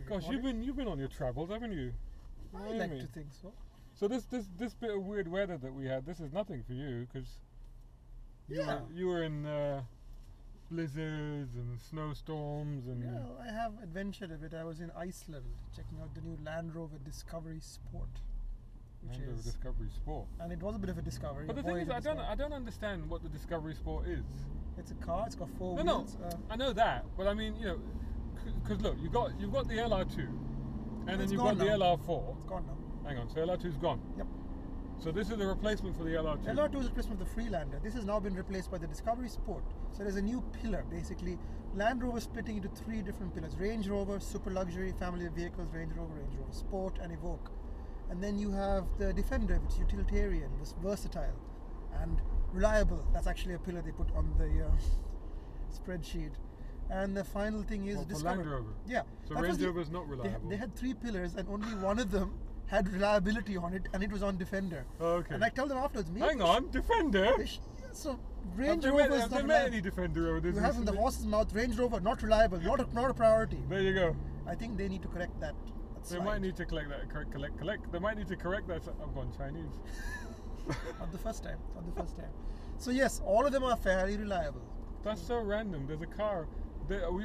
Gosh, you've been on your travels, haven't you? I like to think so. So this bit of weird weather that we had, this is nothing for you because you were in blizzards and snowstorms and. Yeah, I have adventured a bit. I was in Iceland checking out the new Land Rover Discovery Sport. Land Rover Discovery Sport. And it was a bit of a discovery. But the thing is, I don't understand what the Discovery Sport is. It's a car. It's got four wheels. No, I know that, but I mean, because look, you've got the LR2, and then you've got the LR4. It's gone now. Hang on, so LR2's gone. Yep. So this is the replacement for the LR2. LR2 is a replacement of the Freelander. This has now been replaced by the Discovery Sport. So there's a new pillar, basically. Land Rover splitting into three different pillars: Range Rover, Super Luxury, Family of Vehicles, Range Rover Sport, and Evoque. And then you have the Defender, which is utilitarian, versatile, and reliable. That's actually a pillar they put on the spreadsheet. And the final thing is Discovery. Land Rover. Yeah. So Range Rover is not reliable. They had three pillars, and only one of them had reliability on it, and it was on Defender. Oh, okay. And I tell them afterwards, hang on, Defender? So Range Rover is not reliable. Any Defender over this? You have in the horse's mouth, Range Rover, not reliable, not a priority. There you go. I think they need to correct that. They might need to collect that. Collect. They might need to correct that. I've gone Chinese. Not the first time. So yes, all of them are fairly reliable. That's so random. There's a car.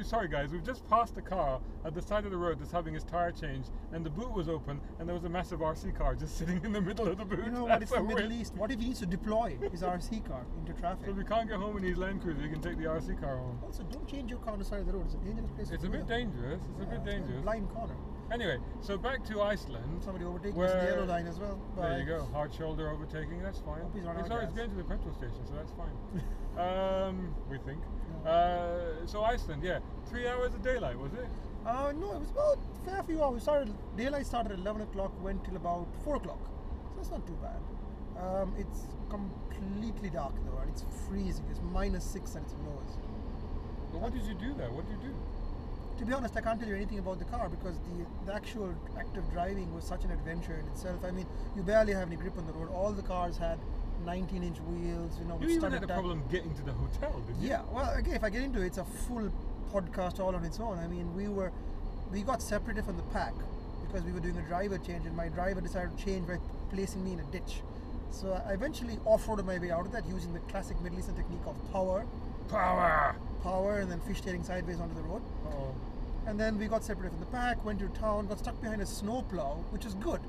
Sorry guys, we've just passed a car at the side of the road that's having its tire changed, and the boot was open, and there was a massive RC car just sitting in the middle of the boot. You know what? It's the Middle East. What if he needs to deploy his RC car into traffic? So if we can't get home in his Land Cruiser, you can take the RC car home. Also, don't change your car on the side of the road. It's a dangerous place. It's a bit dangerous. It's a bit dangerous. Blind corner. Anyway, so back to Iceland. Somebody overtaking us in the yellow line as well. There you go. Hard shoulder overtaking. That's fine. He's going to the petrol station, so that's fine. We think. So Iceland, 3 hours of daylight, was it? No, it was about a fair few hours. Daylight started at 11 o'clock, went till about 4 o'clock. So that's not too bad. It's completely dark though, and it's freezing. It's -6 at its lowest. But what did you do there? What did you do? To be honest, I can't tell you anything about the car because the actual active driving was such an adventure in itself. I mean, you barely have any grip on the road. All the cars had 19-inch wheels, You even had a problem getting to the hotel, didn't you? Yeah, well, again, if I get into it, it's a full podcast all on its own. I mean, we got separated from the pack because we were doing a driver change, and my driver decided to change by placing me in a ditch. So I eventually off-roaded my way out of that using the classic Middle Eastern technique of power, and then fishtailing sideways onto the road. Uh-oh. And then we got separated from the pack, went to town, got stuck behind a snowplow, which is good.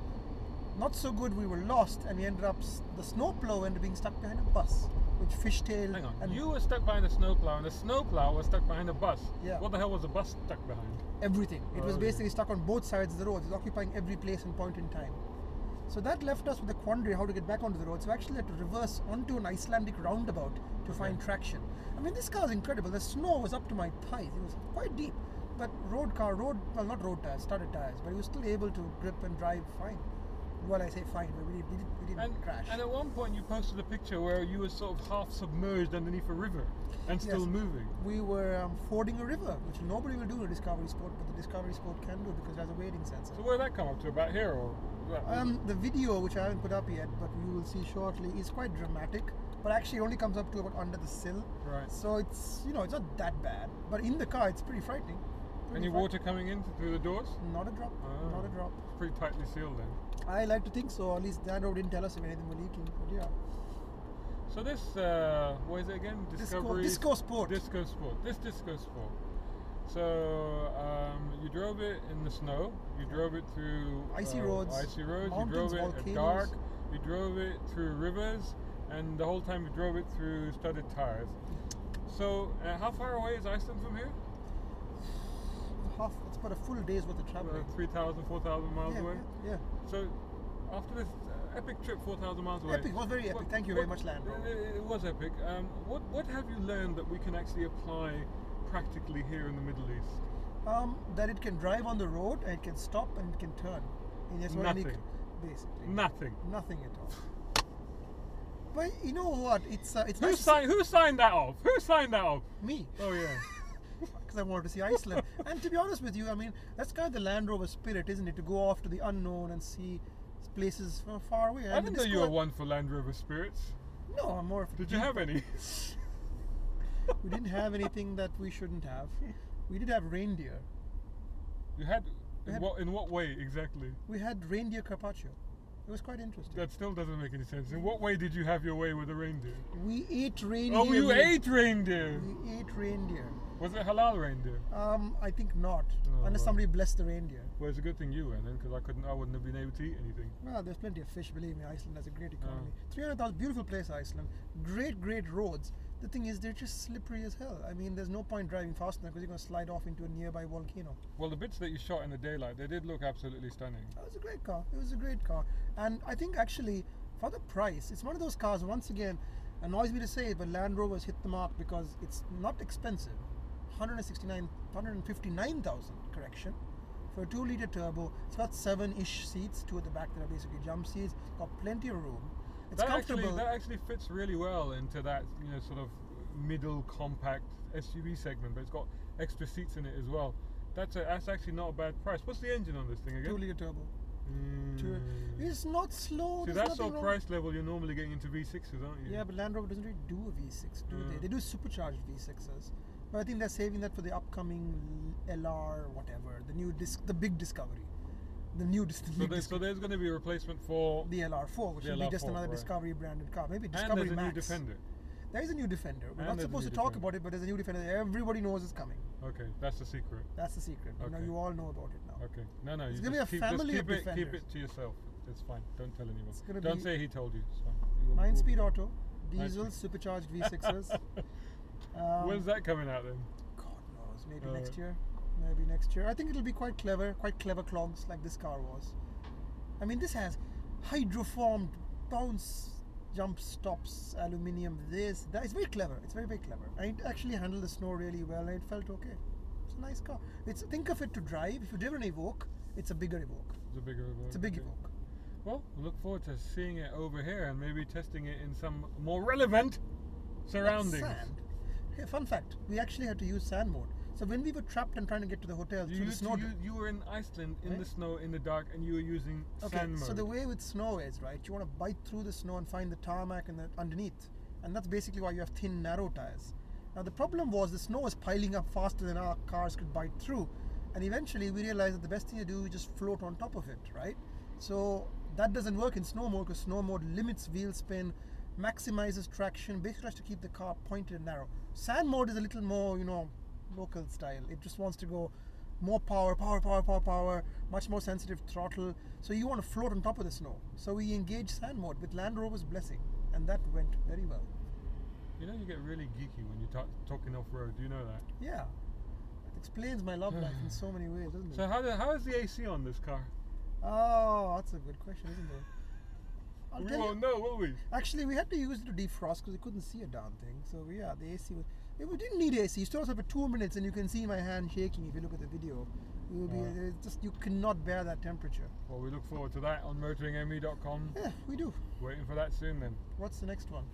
Not so good, we were lost, and we ended up, the snowplow ended up being stuck behind a bus, which fishtailed. Hang on, and you were stuck behind a snowplow, and the snowplow was stuck behind a bus. Yeah. What the hell was the bus stuck behind? Everything. It was basically stuck on both sides of the road. It was occupying every place and point in time. So that left us with the quandary how to get back onto the road. So we actually had to reverse onto an Icelandic roundabout to find traction. I mean, this car is incredible. The snow was up to my thighs. It was quite deep. But not road tires, studded tires, but he was still able to grip and drive fine. Well, I say fine, but we didn't crash. And at one point you posted a picture where you were sort of half submerged underneath a river and still moving. We were fording a river, which nobody will do in a Discovery Sport, but the Discovery Sport can do because it has a wading sensor. So where did that come up to? About here or? The video, which I haven't put up yet, but you will see shortly, is quite dramatic. But actually, it only comes up to about under the sill. Right. So it's it's not that bad. But in the car, it's pretty frightening. Any water coming in through the doors? Not a drop. Not a drop. It's pretty tightly sealed then. I like to think so. At least Land Rover didn't tell us if anything was leaking. But yeah. So this, what is it again? Disco Sport. Disco Sport. This Disco Sport. So you drove it in the snow. You drove it through icy roads. You drove it at dark. You drove it through rivers, and the whole time you drove it through studded tires. So how far away is Iceland from here? It's about a full day's worth of travel. 3,000, 4,000 miles away? Yeah. So after this epic trip 4,000 miles away. Epic, it was very epic. Thank you very much, Land Rover. It was epic. What have you learned that we can actually apply practically here in the Middle East? That it can drive on the road, and it can stop, and it can turn. Nothing. Basically. Nothing. Nothing at all. But you know what? It's Who signed that off? Who signed that off? Me. Oh yeah. Because I wanted to see Iceland. And to be honest with you, I mean, that's kind of the Land Rover spirit, isn't it? To go off to the unknown and see places from far away. I didn't know you were one for Land Rover spirits. No, I'm more of a Did you have any? We didn't have anything that we shouldn't have. We did have reindeer. You had In what way exactly? We had reindeer carpaccio. It was quite interesting. That still doesn't make any sense. In what way did you have your way with a reindeer? We ate reindeer. Oh, you ate reindeer! We ate reindeer. Was it halal reindeer? I think not. Oh, Unless well. somebody blessed the reindeer. Well, it's a good thing you went then, because I wouldn't have been able to eat anything. Well, there's plenty of fish. Believe me, Iceland has a great economy. 300,000, beautiful place, Iceland. Great roads. The thing is, they're just slippery as hell. I mean, there's no point driving fast enough because you're going to slide off into a nearby volcano. Well, the bits that you shot in the daylight, they did look absolutely stunning. It was a great car. It was a great car. And I think actually, for the price, it's one of those cars, once again, annoys me to say it, but Land Rover's hit the mark because it's not expensive. 159,000, correction. For a 2-liter turbo, it's got 7-ish seats, 2 at the back that are basically jump seats. Got plenty of room. It's comfortable. That actually fits really well into that, sort of middle compact SUV segment, but it's got extra seats in it as well. That's actually not a bad price. What's the engine on this thing again? 2-liter turbo. It's not slow. See, that's sort of price level you're normally getting into V6s, aren't you? Yeah, but Land Rover doesn't really do a V6, do they? They do supercharged V6s. But I think they're saving that for the upcoming LR, whatever, the big Discovery. So there's going to be a replacement for the LR4, which will be just another Discovery branded car. Maybe Discovery and there's Max. A new Defender. There is a new Defender. We're not supposed to talk about it, but there's a new Defender that everybody knows is coming. Okay, that's the secret. That's the secret. Okay. You all know about it now. Okay. No, it's you going to be a family of Defenders. Keep it to yourself. It's fine. Don't tell anyone. Don't say he told you. It's fine. 9-speed auto, diesel, supercharged V6s. When's that coming out then? God knows. Maybe next year. Maybe next year. I think it'll be quite clever clogs like this car was. I mean, this has hydroformed bounce jump stops, aluminium, this, that. It's very clever. It's very clever. And it actually handled the snow really well and it felt okay. It's a nice car. Think of it to drive. If you've driven an Evoque, it's a bigger Evoque. It's a bigger Evoque. It's a big Evoque. Well, we look forward to seeing it over here and maybe testing it in some more relevant surroundings. Sand. Hey, fun fact, we actually had to use sand mode. So when we were trapped and trying to get to the hotel through the snow... You were in Iceland in the snow, in the dark, and you were using sand mode. So the way with snow is, right, you want to bite through the snow and find the tarmac and underneath. And that's basically why you have thin, narrow tires. Now the problem was the snow was piling up faster than our cars could bite through. And eventually we realized that the best thing to do is just float on top of it, right? So that doesn't work in snow mode because snow mode limits wheel spin, maximizes traction, basically tries to keep the car pointed and narrow. Sand mode is a little more, local style. It just wants to go more power, much more sensitive throttle. So you want to float on top of the snow. So we engaged sand mode with Land Rover's blessing, and that went very well. You get really geeky when you're talking off-road. Do you know that? Yeah. It explains my love life in so many ways, doesn't it? So how is the AC on this car? Oh, that's a good question, isn't it? We won't know, will we? Actually, we had to use it to defrost because we couldn't see a darn thing. So yeah, the AC was... We didn't need AC. You stood outside for 2 minutes and you can see my hand shaking if you look at the video. It will be you cannot bear that temperature. Well, we look forward to that on motoringme.com. Yeah, we do. Waiting for that soon then. What's the next one?